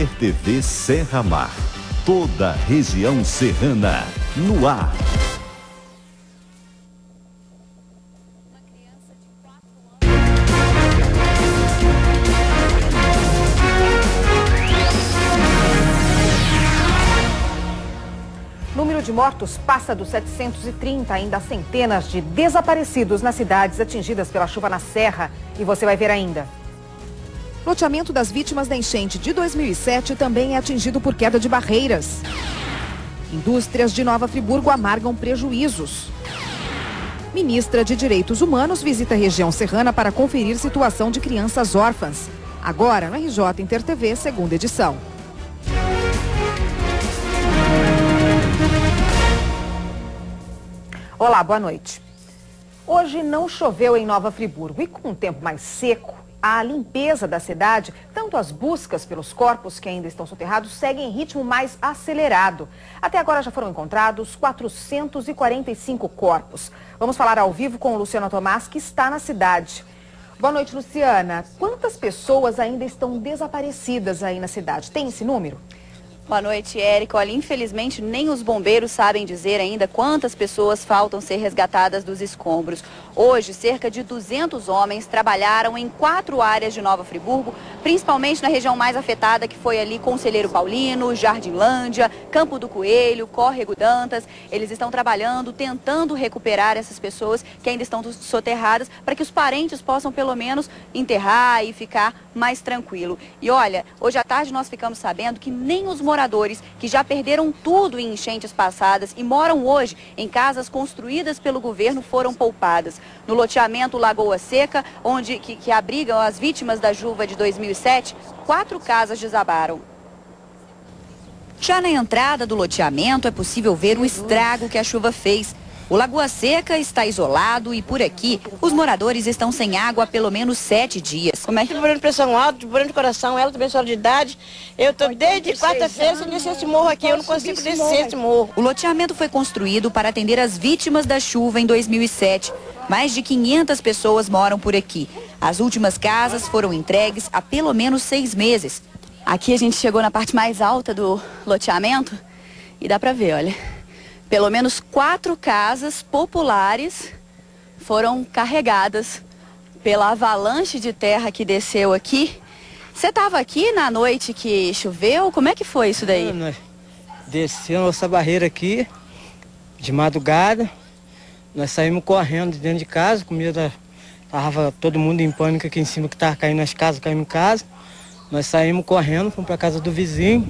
Inter TV Serra Mar. Toda a região serrana no ar. O número de mortos passa dos 730, ainda há centenas de desaparecidos nas cidades atingidas pela chuva na Serra. E você vai ver ainda. Loteamento das vítimas da enchente de 2007 também é atingido por queda de barreiras. Indústrias de Nova Friburgo amargam prejuízos. Ministra de Direitos Humanos visita a região serrana para conferir situação de crianças órfãs. Agora no RJ Inter TV, segunda edição. Olá, boa noite. Hoje não choveu em Nova Friburgo e com um tempo mais seco, a limpeza da cidade, tanto as buscas pelos corpos que ainda estão soterrados, seguem em ritmo mais acelerado. Até agora já foram encontrados 445 corpos. Vamos falar ao vivo com Luciana Tomás, que está na cidade. Boa noite, Luciana. Quantas pessoas ainda estão desaparecidas aí na cidade? Tem esse número? Boa noite, Érica. Olha, infelizmente nem os bombeiros sabem dizer ainda quantas pessoas faltam ser resgatadas dos escombros. Hoje, cerca de 200 homens trabalharam em 4 áreas de Nova Friburgo, principalmente na região mais afetada, que foi ali Conselheiro Paulino, Jardinlândia, Campo do Coelho, Córrego Dantas. Eles estão trabalhando, tentando recuperar essas pessoas que ainda estão soterradas, para que os parentes possam pelo menos enterrar e ficar mais tranquilo. E olha, hoje à tarde nós ficamos sabendo que nem os moradores que já perderam tudo em enchentes passadas e moram hoje em casas construídas pelo governo foram poupadas. No loteamento Lagoa Seca, que abrigam as vítimas da chuva de 2007, 4 casas desabaram. Já na entrada do loteamento é possível ver o estrago que a chuva fez. O Lagoa Seca está isolado e por aqui os moradores estão sem água há pelo menos 7 dias. Como é que problema de pressão alta, problema de coração, ela também só de idade. Eu estou desde quarta-feira sem descer esse morro aqui, eu não consigo descer esse morro. O loteamento foi construído para atender as vítimas da chuva em 2007. Mais de 500 pessoas moram por aqui. As últimas casas foram entregues há pelo menos 6 meses. Aqui a gente chegou na parte mais alta do loteamento e dá para ver, olha. Pelo menos 4 casas populares foram carregadas pela avalanche de terra que desceu aqui. Você estava aqui na noite que choveu? Como é que foi isso daí? Desceu nossa barreira aqui, de madrugada. Nós saímos correndo de dentro de casa, com medo, tava todo mundo em pânico aqui em cima, que estava caindo nas casas, caímos em casa. Nós saímos correndo, fomos para a casa do vizinho.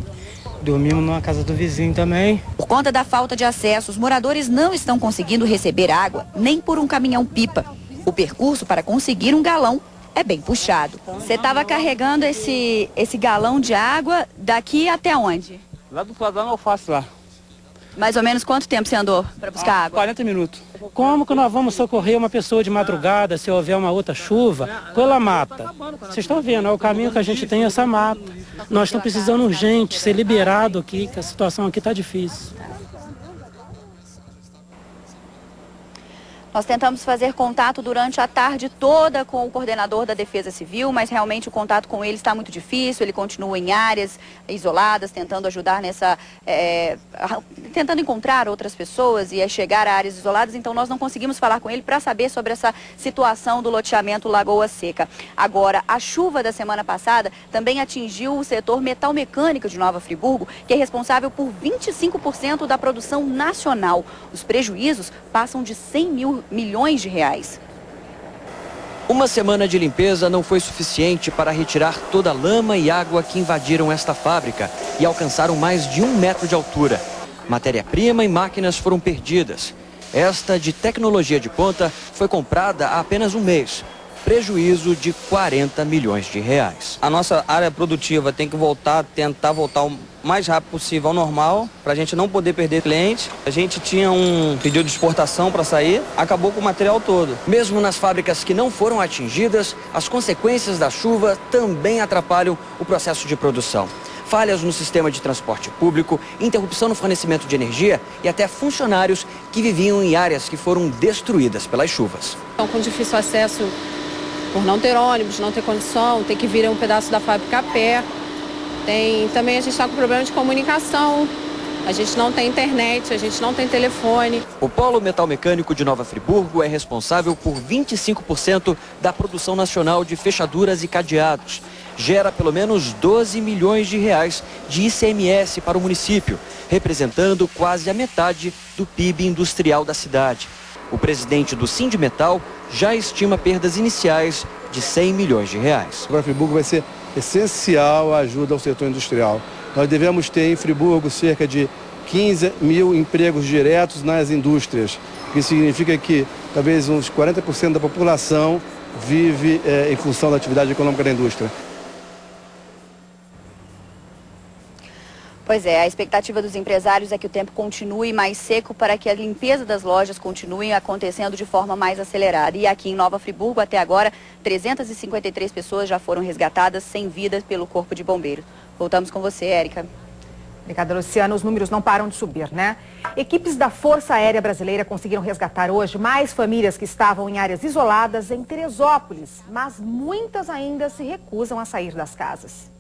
Dormimos numa casa do vizinho também. Por conta da falta de acesso, os moradores não estão conseguindo receber água nem por um caminhão-pipa. O percurso para conseguir um galão é bem puxado. Você estava carregando esse galão de água daqui até onde? Lá do lado da alface lá. Mais ou menos quanto tempo você andou para buscar água? 40 minutos. Como que nós vamos socorrer uma pessoa de madrugada se houver uma outra chuva pela mata? Vocês estão vendo, é o caminho que a gente tem, essa mata. Nós estamos precisando urgente ser liberado aqui, que a situação aqui está difícil. Nós tentamos fazer contato durante a tarde toda com o coordenador da Defesa Civil, mas realmente o contato com ele está muito difícil. Ele continua em áreas isoladas, tentando ajudar tentando encontrar outras pessoas e chegar a áreas isoladas. Então nós não conseguimos falar com ele para saber sobre essa situação do loteamento Lagoa Seca. Agora, a chuva da semana passada também atingiu o setor metal-mecânica de Nova Friburgo, que é responsável por 25% da produção nacional. Os prejuízos passam de 100 milhões de reais. Uma semana de limpeza não foi suficiente para retirar toda a lama e água que invadiram esta fábrica e alcançaram mais de 1 metro de altura. Matéria-prima e máquinas foram perdidas. Esta, de tecnologia de ponta, foi comprada há apenas um mês. Prejuízo de 40 milhões de reais. A nossa área produtiva tem que tentar voltar o mais rápido possível ao normal, para a gente não poder perder clientes. A gente tinha um pedido de exportação para sair, acabou com o material todo. Mesmo nas fábricas que não foram atingidas, as consequências da chuva também atrapalham o processo de produção. Falhas no sistema de transporte público, interrupção no fornecimento de energia e até funcionários que viviam em áreas que foram destruídas pelas chuvas. Então, com difícil acesso por não ter ônibus, não ter condição, ter que vir um pedaço da fábrica a pé. Também a gente está com problema de comunicação. A gente não tem internet, a gente não tem telefone. O Polo Metal Mecânico de Nova Friburgo é responsável por 25% da produção nacional de fechaduras e cadeados. Gera pelo menos 12 milhões de reais de ICMS para o município, representando quase a metade do PIB industrial da cidade. O presidente do Sindimetal já estima perdas iniciais de 100 milhões de reais. Para Friburgo vai ser essencial a ajuda ao setor industrial. Nós devemos ter em Friburgo cerca de 15 mil empregos diretos nas indústrias, o que significa que talvez uns 40% da população vive em função da atividade econômica da indústria. Pois é, a expectativa dos empresários é que o tempo continue mais seco para que a limpeza das lojas continue acontecendo de forma mais acelerada. E aqui em Nova Friburgo, até agora, 353 pessoas já foram resgatadas sem vida pelo Corpo de Bombeiros. Voltamos com você, Érica. Obrigada, Luciana. Os números não param de subir, né? Equipes da Força Aérea Brasileira conseguiram resgatar hoje mais famílias que estavam em áreas isoladas em Teresópolis, mas muitas ainda se recusam a sair das casas.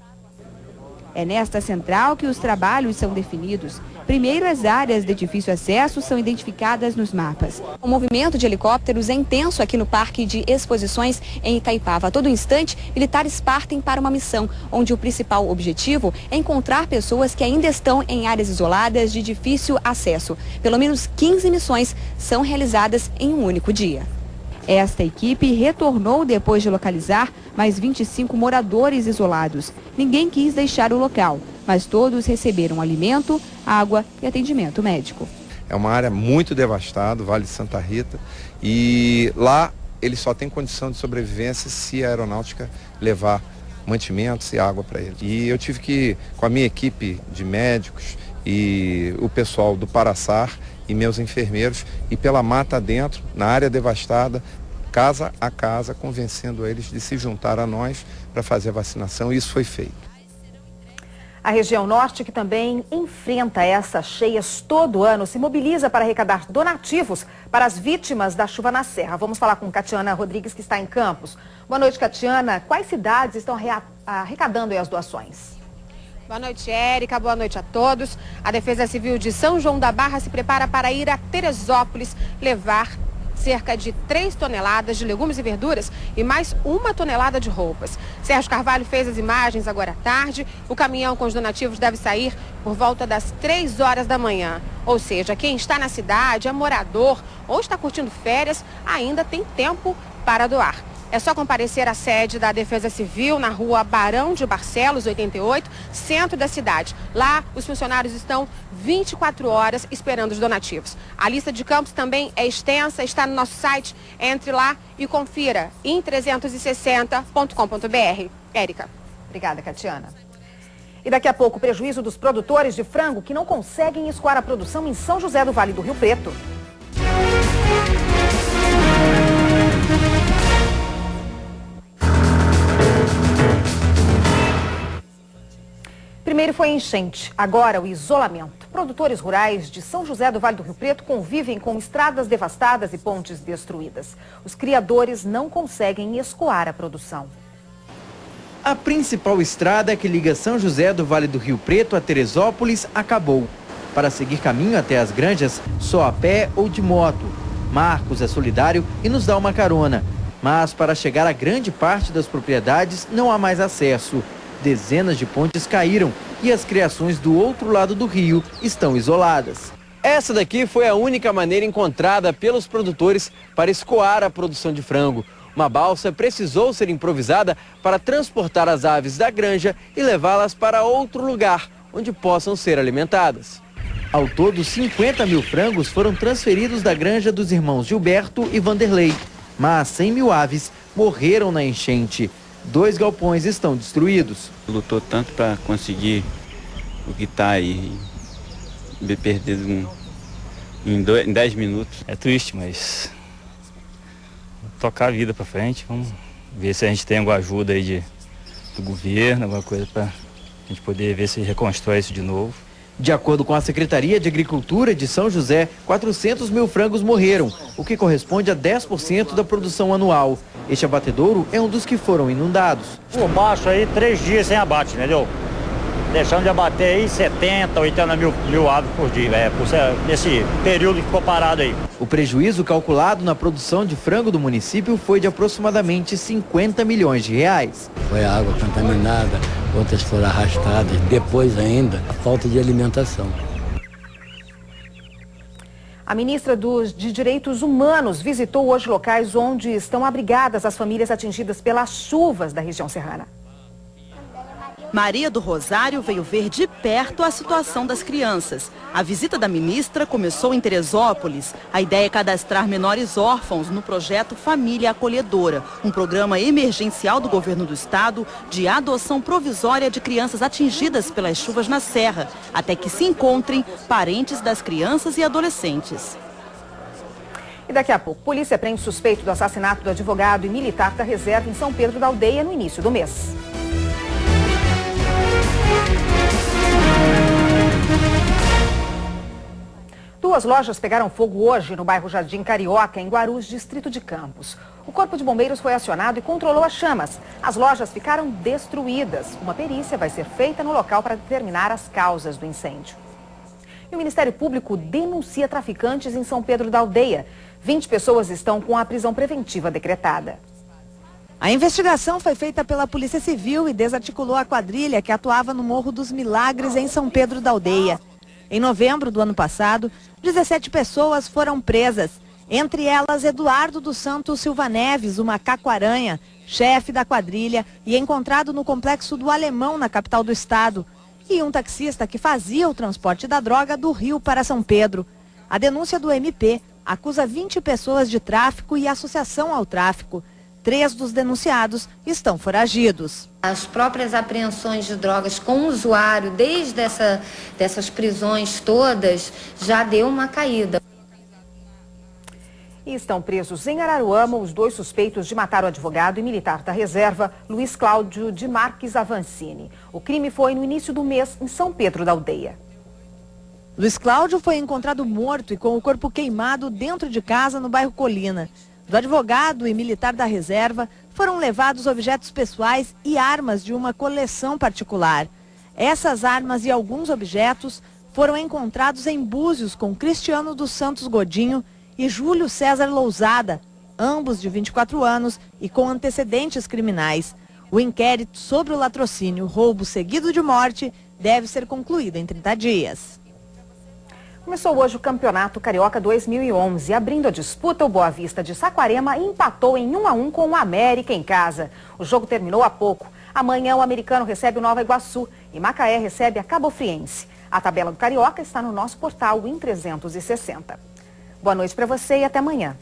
É nesta central que os trabalhos são definidos. Primeiro, as áreas de difícil acesso são identificadas nos mapas. O movimento de helicópteros é intenso aqui no Parque de Exposições em Itaipava. A todo instante, militares partem para uma missão, onde o principal objetivo é encontrar pessoas que ainda estão em áreas isoladas de difícil acesso. Pelo menos 15 missões são realizadas em um único dia. Esta equipe retornou depois de localizar mais 25 moradores isolados. Ninguém quis deixar o local, mas todos receberam alimento, água e atendimento médico. É uma área muito devastada, o Vale de Santa Rita, e lá ele só tem condição de sobrevivência se a aeronáutica levar mantimentos e água para ele. E eu tive que, com a minha equipe de médicos e o pessoal do Paraçar e meus enfermeiros, ir pela mata dentro, na área devastada, casa a casa, convencendo eles de se juntar a nós para fazer a vacinação, e isso foi feito. A região norte, que também enfrenta essas cheias todo ano, se mobiliza para arrecadar donativos para as vítimas da chuva na Serra. Vamos falar com Catiana Rodrigues, que está em Campos. Boa noite, Catiana. Quais cidades estão arrecadando as doações? Boa noite, Érica. Boa noite a todos. A Defesa Civil de São João da Barra se prepara para ir a Teresópolis levar cerca de 3 toneladas de legumes e verduras e mais 1 tonelada de roupas. Sérgio Carvalho fez as imagens agora à tarde. O caminhão com os donativos deve sair por volta das 3 horas da manhã. Ou seja, quem está na cidade, é morador ou está curtindo férias, ainda tem tempo para doar. É só comparecer à sede da Defesa Civil na rua Barão de Barcelos, 88, centro da cidade. Lá, os funcionários estão 24 horas esperando os donativos. A lista de campos também é extensa, está no nosso site. Entre lá e confira em 360.com.br. Érica. Obrigada, Catiana. E daqui a pouco, o prejuízo dos produtores de frango que não conseguem escoar a produção em São José do Vale do Rio Preto. Primeiro foi a enchente, agora o isolamento. Produtores rurais de São José do Vale do Rio Preto convivem com estradas devastadas e pontes destruídas. Os criadores não conseguem escoar a produção. A principal estrada que liga São José do Vale do Rio Preto a Teresópolis acabou. Para seguir caminho até as granjas, só a pé ou de moto. Marcos é solidário e nos dá uma carona. Mas para chegar a grande parte das propriedades não há mais acesso. Dezenas de pontes caíram e as criações do outro lado do rio estão isoladas. Essa daqui foi a única maneira encontrada pelos produtores para escoar a produção de frango. Uma balsa precisou ser improvisada para transportar as aves da granja e levá-las para outro lugar, onde possam ser alimentadas. Ao todo, 50 mil frangos foram transferidos da granja dos irmãos Gilberto e Vanderlei. Mas 100 mil aves morreram na enchente. 2 galpões estão destruídos. Lutou tanto para conseguir o que está aí, perdido em 10 minutos. É triste, mas tocar a vida para frente. Vamos ver se a gente tem alguma ajuda aí do governo, alguma coisa para a gente poder ver se reconstrói isso de novo. De acordo com a Secretaria de Agricultura de São José, 400 mil frangos morreram, o que corresponde a 10% da produção anual. Este abatedouro é um dos que foram inundados. O macho aí 3 dias sem abate, entendeu? deixando de abater aí 70, 80 mil aves por dia, nesse período que ficou parado aí. O prejuízo calculado na produção de frango do município foi de aproximadamente 50 milhões de reais. Foi a água contaminada, outras foram arrastadas, depois ainda a falta de alimentação. A ministra de Direitos Humanos visitou hoje locais onde estão abrigadas as famílias atingidas pelas chuvas da região serrana. Maria do Rosário veio ver de perto a situação das crianças. A visita da ministra começou em Teresópolis. A ideia é cadastrar menores órfãos no projeto Família Acolhedora, um programa emergencial do governo do estado de adoção provisória de crianças atingidas pelas chuvas na serra, até que se encontrem parentes das crianças e adolescentes. E daqui a pouco, polícia prende suspeito do assassinato do advogado e militar da reserva em São Pedro da Aldeia no início do mês. Duas lojas pegaram fogo hoje no bairro Jardim Carioca, em Guarus, distrito de Campos. O Corpo de Bombeiros foi acionado e controlou as chamas. As lojas ficaram destruídas. Uma perícia vai ser feita no local para determinar as causas do incêndio. E o Ministério Público denuncia traficantes em São Pedro da Aldeia. 20 pessoas estão com a prisão preventiva decretada. A investigação foi feita pela Polícia Civil e desarticulou a quadrilha que atuava no Morro dos Milagres, em São Pedro da Aldeia. Em novembro do ano passado, 17 pessoas foram presas, entre elas Eduardo dos Santos Silva Neves, o Macaco-Aranha, chefe da quadrilha e encontrado no complexo do Alemão, na capital do estado, e um taxista que fazia o transporte da droga do Rio para São Pedro. A denúncia do MP acusa 20 pessoas de tráfico e associação ao tráfico. 3 dos denunciados estão foragidos. As próprias apreensões de drogas com o usuário, desde dessas prisões todas, já deu uma caída. E estão presos em Araruama os 2 suspeitos de matar o advogado e militar da reserva, Luiz Cláudio de Marques Avancini. O crime foi no início do mês em São Pedro da Aldeia. Luiz Cláudio foi encontrado morto e com o corpo queimado dentro de casa no bairro Colina. Do advogado e militar da reserva foram levados objetos pessoais e armas de uma coleção particular. Essas armas e alguns objetos foram encontrados em Búzios com Cristiano dos Santos Godinho e Júlio César Lousada, ambos de 24 anos e com antecedentes criminais. O inquérito sobre o latrocínio, roubo seguido de morte, deve ser concluído em 30 dias. Começou hoje o Campeonato Carioca 2011. Abrindo a disputa, o Boa Vista de Saquarema empatou em 1-1 com o América em casa. O jogo terminou há pouco. Amanhã o Americano recebe o Nova Iguaçu e Macaé recebe a Cabofriense. A tabela do Carioca está no nosso portal Win360. Boa noite para você e até amanhã.